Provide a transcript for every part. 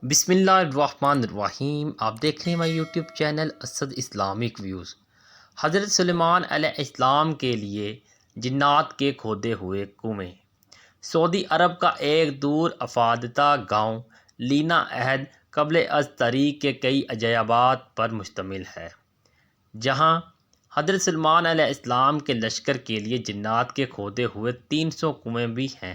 بسم اللہ الرحمن الرحیم۔ آپ دیکھ رہے ہیں ہمارا YouTube channel Asad Islamic views. حضرت سلیمان علیہ السلام کے لیے جنات کے کھودے ہوئے کنویں۔ سعودی عرب کا ایک دور افادہ گاؤں لینا عہد قبل از تاریخ کے کئی عجائبات پر مشتمل ہے، جہاں حضرت سلیمان علیہ السلام کے لشکر کے لیے جنات کے کھودے ہوئے 300 کنویں بھی ہیں۔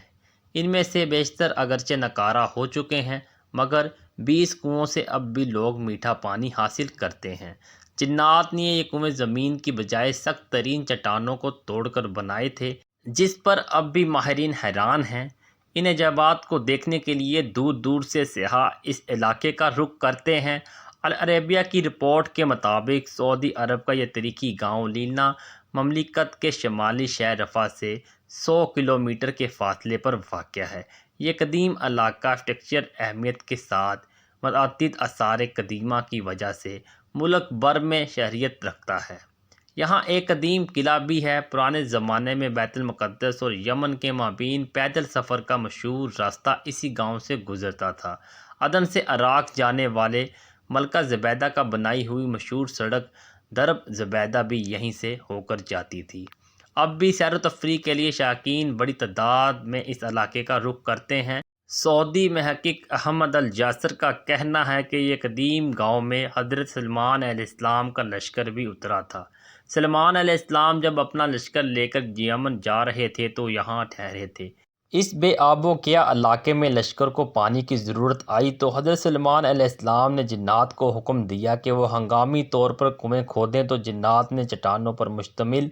ان میں سے بیشتر اگرچہ ناکارہ ہو چکے ہیں، مگر 20 کنووں سے اب بھی لوگ میٹھا پانی حاصل کرتے ہیں۔ جنات نے یہ کنویں زمین کی بجائے سخت ترین چٹانوں کو توڑ کر بنائے تھے، جس پر اب بھی ماہرین حیران ہیں۔ ان عجائبات کو دیکھنے کے لیے دور دور سے سیاح اس علاقے کا رخ کرتے ہیں۔ العربیہ کی رپورٹ کے مطابق سعودی عرب کا یہ تاریخی گاؤں لینا مملکت کے شمالی شہر رفح سے 100 کلومیٹر کے فاصلے پر واقع ہے۔ یہ قدیم علاقہ آرکیٹیکچرل اہمیت کے ساتھ متعدد آثار قدیمہ کی وجہ سے ملک بھر میں شہرت رکھتا ہے۔ یہاں ایک قدیم قلعہ بھی ہے۔ پرانے زمانے میں بیت المقدس اور یمن کے مابین پیدل سفر کا مشہور راستہ اسی گاؤں سے گزرتا تھا۔ عدن سے عراق جانے والے ملکہ زبیدہ کا بنائی ہوئی مشہور سڑک درب زبیدہ بھی یہیں سے ہو کر جاتی تھی۔ اب بھی سیر و تفریح کے لیے شائقین بڑی تعداد میں اس علاقے کا رخ کرتے ہیں۔ سعودی محقق احمد الجاسر کا کہنا ہے کہ یہ قدیم گاؤں میں حضرت سلیمان علیہ السلام کا لشکر بھی اترا تھا۔ سلیمان علیہ السلام جب اپنا لشکر لے کر یمن جا رہے تھے تو یہاں ٹھہرے تھے۔ اس بے آب و گیا علاقے میں لشکر کو پانی کی ضرورت آئی تو حضرت سلیمان علیہ السلام نے جنات کو حکم دیا کہ وہ ہنگامی طور پر کنویں کھودیں، تو جنات نے چٹانوں پر مشتمل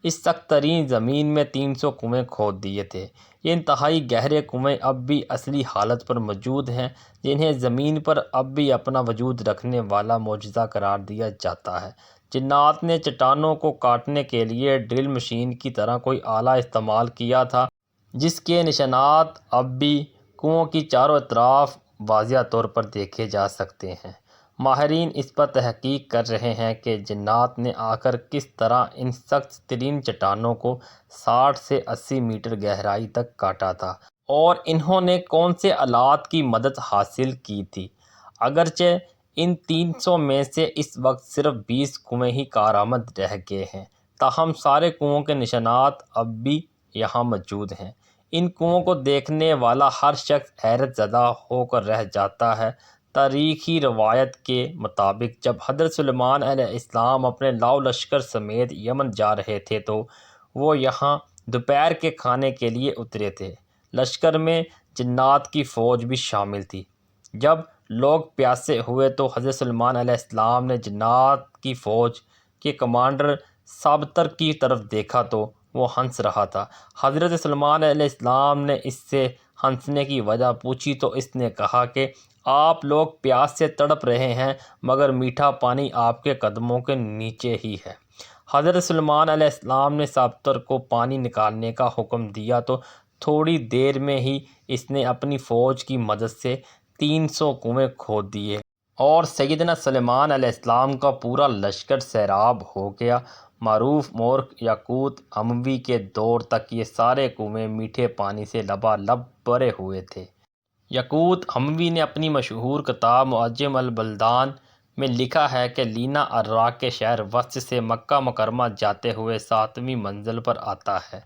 اس سخت ترین زمین میں 300 کنویں کھود دیے تھے۔ یہ انتہائی گہرے کنویں اب بھی اصلی حالت پر موجود ہیں، جنہیں زمین پر اب بھی اپنا وجود رکھنے والا معجزہ قرار دیا جاتا ہے۔ جنات نے چٹانوں کو کاٹنے کے لیے ڈرل مشین کی طرح کوئی آلہ استعمال کیا تھا، جس کے نشانات اب بھی کنووں کی چاروں طرف واضح طور پر دیکھے جا سکتے ہیں۔ ماہرین اس پر تحقیق کر رہے ہیں کہ جنات نے آخر کس طرح ان سخت ترین چٹانوں کو 60 سے 80 میٹر گہرائی تک کاٹا تھا، اور انہوں نے کون سے آلات کی مدد حاصل کی تھی۔ اگرچہ ان 300 میں سے اس وقت صرف 20 کنویں ہی کارآمد رہ گئے ہیں، تاہم سارے کنووں کے نشانات اب بھی یہاں موجود ہیں۔ ان کنووں کو دیکھنے والا ہر شخص حیرت زدہ ہو کر رہ جاتا ہے۔ تاریخی روایت کے مطابق جب حضرت سلیمان علیہ السلام اپنے لاؤ لشکر سمیت یمن جا رہے تھے تو وہ یہاں دوپہر کے کھانے کے لیے اترے تھے۔ لشکر میں جنات کی فوج بھی شامل تھی۔ جب لوگ پیاسے ہوئے تو حضرت سلیمان علیہ السلام نے جنات کی فوج کے کمانڈر سابتر کی طرف دیکھا تو وہ ہنس رہا تھا۔ حضرت سلیمان علیہ السلام نے اس سے ہنسنے کی وجہ پوچھی تو اس نے کہا کہ آپ لوگ پیاس سے تڑپ رہے ہیں، مگر میٹھا پانی آپ کے قدموں کے نیچے ہی ہے۔ حضرت سلیمان علیہ السلام نے سابتر کو پانی نکالنے کا حکم دیا تو تھوڑی دیر میں ہی اس نے اپنی فوج کی مدد سے 300 کنویں کھود دیے، اور سیدنا سلیمان علیہ السلام کا پورا لشکر سیراب ہو گیا۔ معروف مورخ یاقوت حموی کے دور تک یہ سارے کنویں میٹھے پانی سے لبالب بھرے ہوئے تھے۔ یاقوت حموی نے اپنی مشہور کتاب معجم البلدان میں لکھا ہے کہ لینا عراق کے شہر وسط سے مکہ مکرمہ جاتے ہوئے 7ویں منزل پر آتا ہے۔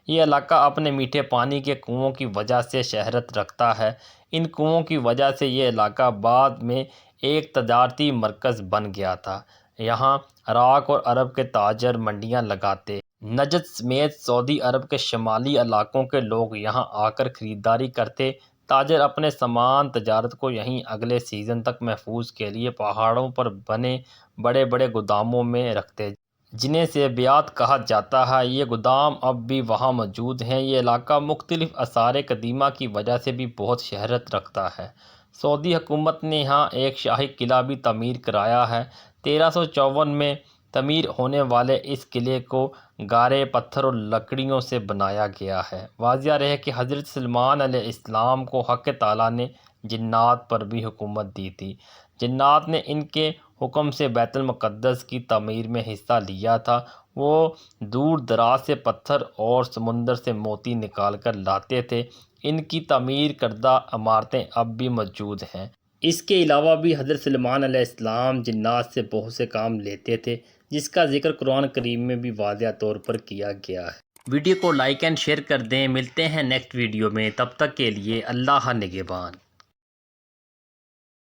یہ علاقہ اپنے میٹھے پانی کے کنووں کی وجہ سے شہرت رکھتا ہے۔ ان کنووں کی وجہ سے یہ علاقہ بعد میں ایک تجارتی مرکز بن گیا تھا۔ یہاں عراق اور عرب کے تاجر منڈیاں لگاتے۔ نجد سمیت سعودی عرب کے شمالی علاقوں کے لوگ یہاں آ کر خریداری کرتے۔ تاجر اپنے سامان تجارت کو یہیں اگلے سیزن تک محفوظ کے لیے پہاڑوں پر بنے بڑے بڑے گوداموں میں رکھتے، جنہیں سیبیات کہا جاتا ہے۔ یہ گودام اب بھی وہاں موجود ہیں۔ یہ علاقہ مختلف آثار قدیمہ کی وجہ سے بھی بہت شہرت رکھتا ہے۔ سعودی حکومت نے یہاں ایک شاہی قلعہ بھی تعمیر کرایا ہے۔ 1354 میں تعمیر ہونے والے اس قلعے کو گارے پتھر اور لکڑیوں سے بنایا گیا ہے۔ واضح رہے کہ حضرت سلیمان علیہ السلام کو حق تعالیٰ نے جنات پر بھی حکومت دی تھی۔ جنات نے ان کے حکم سے بیت المقدس کی تعمیر میں حصہ لیا تھا۔ وہ دور دراز سے پتھر اور سمندر سے موتی نکال کر لاتے تھے۔ ان کی تعمیر کردہ عمارتیں اب بھی موجود ہیں۔ اس کے علاوہ بھی حضرت سلیمان علیہ السلام جنات سے بہت سے کام لیتے تھے، جس کا ذکر قرآن کریم میں بھی واضح طور پر کیا گیا ہے۔ ویڈیو کو لائک اینڈ شیئر کر دیں۔ ملتے ہیں نیکسٹ ویڈیو میں، تب تک کے لیے اللہ نگہبان۔